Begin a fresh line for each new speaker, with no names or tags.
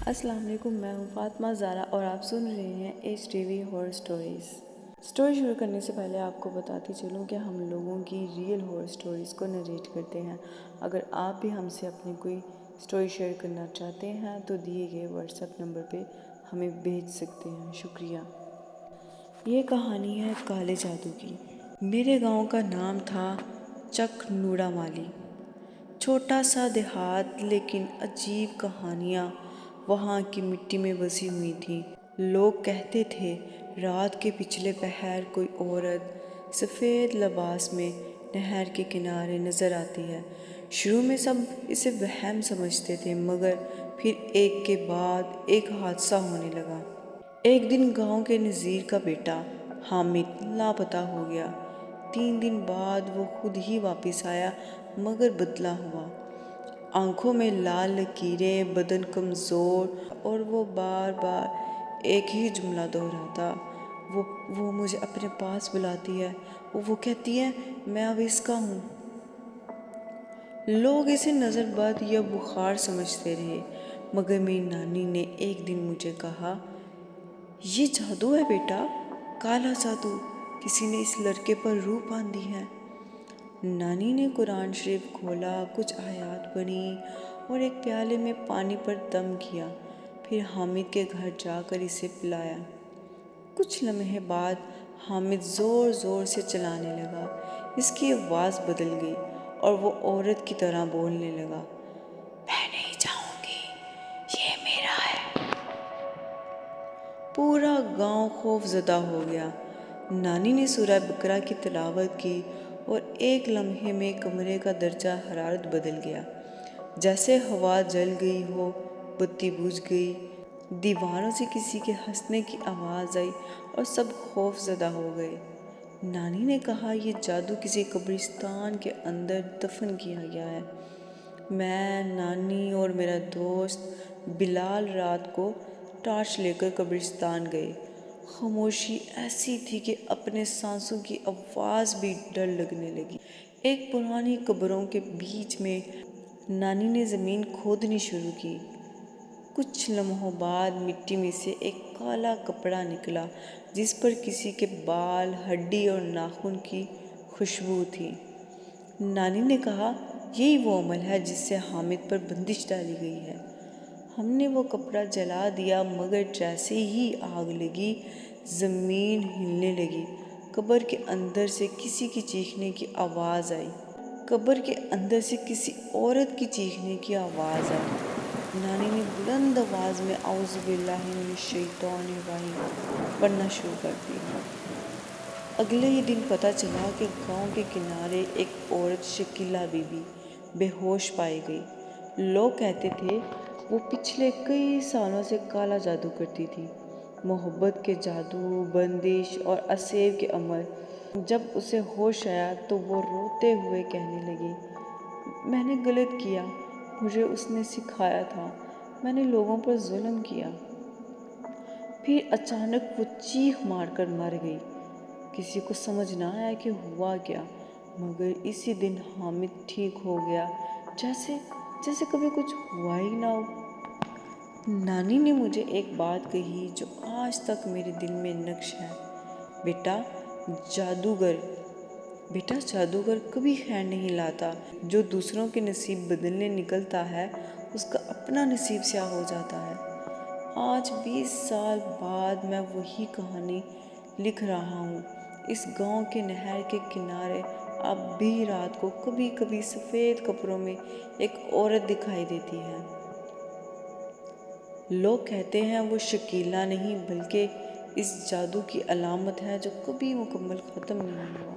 السلام علیکم، میں ہوں فاطمہ زارا اور آپ سن رہے ہیں H T V horror stories. Story شروع کرنے سے پہلے آپ کو بتاتی چلوں کہ ہم لوگوں کی ریئل ہارر سٹوریز کو نریٹ کرتے ہیں۔ اگر آپ بھی ہم سے اپنی کوئی سٹوری شیئر کرنا چاہتے ہیں تو دیے گئے واٹس ایپ نمبر پہ ہمیں بھیج سکتے ہیں۔ شکریہ۔ یہ کہانی ہے کالے جادو کی۔ میرے گاؤں کا نام تھا چک نوڑا مالی۔ چھوٹا سا دیہات، لیکن عجیب کہانیاں وہاں کی مٹی میں بسی ہوئی تھیں۔ لوگ کہتے تھے رات کے پچھلے پہر کوئی عورت سفید لباس میں نہر کے کنارے نظر آتی ہے۔ شروع میں سب اسے وہم سمجھتے تھے، مگر پھر ایک کے بعد ایک حادثہ ہونے لگا۔ ایک دن گاؤں کے نذیر کا بیٹا حامد لاپتہ ہو گیا۔ 3 دن بعد وہ خود ہی واپس آیا، مگر بدلا ہوا۔ آنکھوں میں لال لکیریں، بدن کمزور، اور وہ بار بار ایک ہی جملہ دہراتا، وہ مجھے اپنے پاس بلاتی ہے، وہ کہتی ہے میں اب اس کا ہوں۔ لوگ اسے نظر بد یا بخار سمجھتے رہے، مگر میری نانی نے ایک دن مجھے کہا، یہ جادو ہے بیٹا، کالا جادو، کسی نے اس لڑکے پر روح باندھی ہے۔ نانی نے قرآن شریف کھولا، کچھ آیات پڑھیں اور ایک پیالے میں پانی پر دم کیا، پھر حامد کے گھر جا کر اسے پلایا۔ کچھ لمحے بعد حامد زور زور سے چلانے لگا۔ اس کی آواز بدل گئی اور وہ عورت کی طرح بولنے لگا، میں نہیں جاؤں گی، یہ میرا ہے۔ پورا گاؤں خوف زدہ ہو گیا۔ نانی نے سورہ بقرہ کی تلاوت کی اور ایک لمحے میں کمرے کا درجہ حرارت بدل گیا، جیسے ہوا جل گئی ہو، بتی بجھ گئی، دیواروں سے کسی کے ہنسنے کی آواز آئی اور سب خوف زدہ ہو گئے۔ نانی نے کہا یہ جادو کسی قبرستان کے اندر دفن کیا گیا ہے۔ میں، نانی اور میرا دوست بلال رات کو ٹارچ لے کر قبرستان گئے۔ خاموشی ایسی تھی کہ اپنے سانسوں کی آواز بھی ڈر لگنے لگی۔ ایک پرانی قبروں کے بیچ میں نانی نے زمین کھودنی شروع کی۔ کچھ لمحوں بعد مٹی میں سے ایک کالا کپڑا نکلا، جس پر کسی کے بال، ہڈی اور ناخن کی خوشبو تھی۔ نانی نے کہا یہی وہ عمل ہے جس سے حامد پر بندش ڈالی گئی ہے۔ ہم نے وہ کپڑا جلا دیا، مگر جیسے ہی آگ لگی، زمین ہلنے لگی۔ قبر کے اندر سے کسی کی چیخنے کی آواز آئی۔ قبر کے اندر سے کسی عورت کی چیخنے کی آواز آئی۔ نانی نے بلند آواز میں اعوذ باللہ من الشیطان الرجیم پڑھنا شروع کر دیا۔ اگلے ہی دن پتہ چلا کہ گاؤں کے کنارے ایک عورت شکیلہ بی بی بے ہوش پائی گئی۔ لوگ کہتے تھے وہ پچھلے کئی سالوں سے کالا جادو کرتی تھی، محبت کے جادو، بندش اور اسیر کے عمل۔ جب اسے ہوش آیا تو وہ روتے ہوئے کہنے لگی، میں نے غلط کیا، مجھے اس نے سکھایا تھا، میں نے لوگوں پر ظلم کیا۔ پھر اچانک وہ چیخ مار کر مر گئی۔ کسی کو سمجھ نہ آیا کہ ہوا کیا، مگر اسی دن حامد ٹھیک ہو گیا، جیسے کبھی کچھ ہوا ہی نہ ہو۔ نانی نے مجھے ایک بات کہی جو آج تک میرے دل میں نقش ہے، بیٹا جادوگر کبھی خیر نہیں لاتا۔ جو دوسروں کے نصیب بدلنے نکلتا ہے، اس کا اپنا نصیب سیاہ ہو جاتا ہے۔ آج 20 سال بعد میں وہی کہانی لکھ رہا ہوں۔ اس گاؤں کے نہر کے کنارے اب بھی رات کو کبھی کبھی سفید کپڑوں میں ایک عورت دکھائی دیتی ہے۔ لوگ کہتے ہیں وہ شکیلہ نہیں بلکہ اس جادو کی علامت ہے جو کبھی مکمل ختم نہیں ہوا۔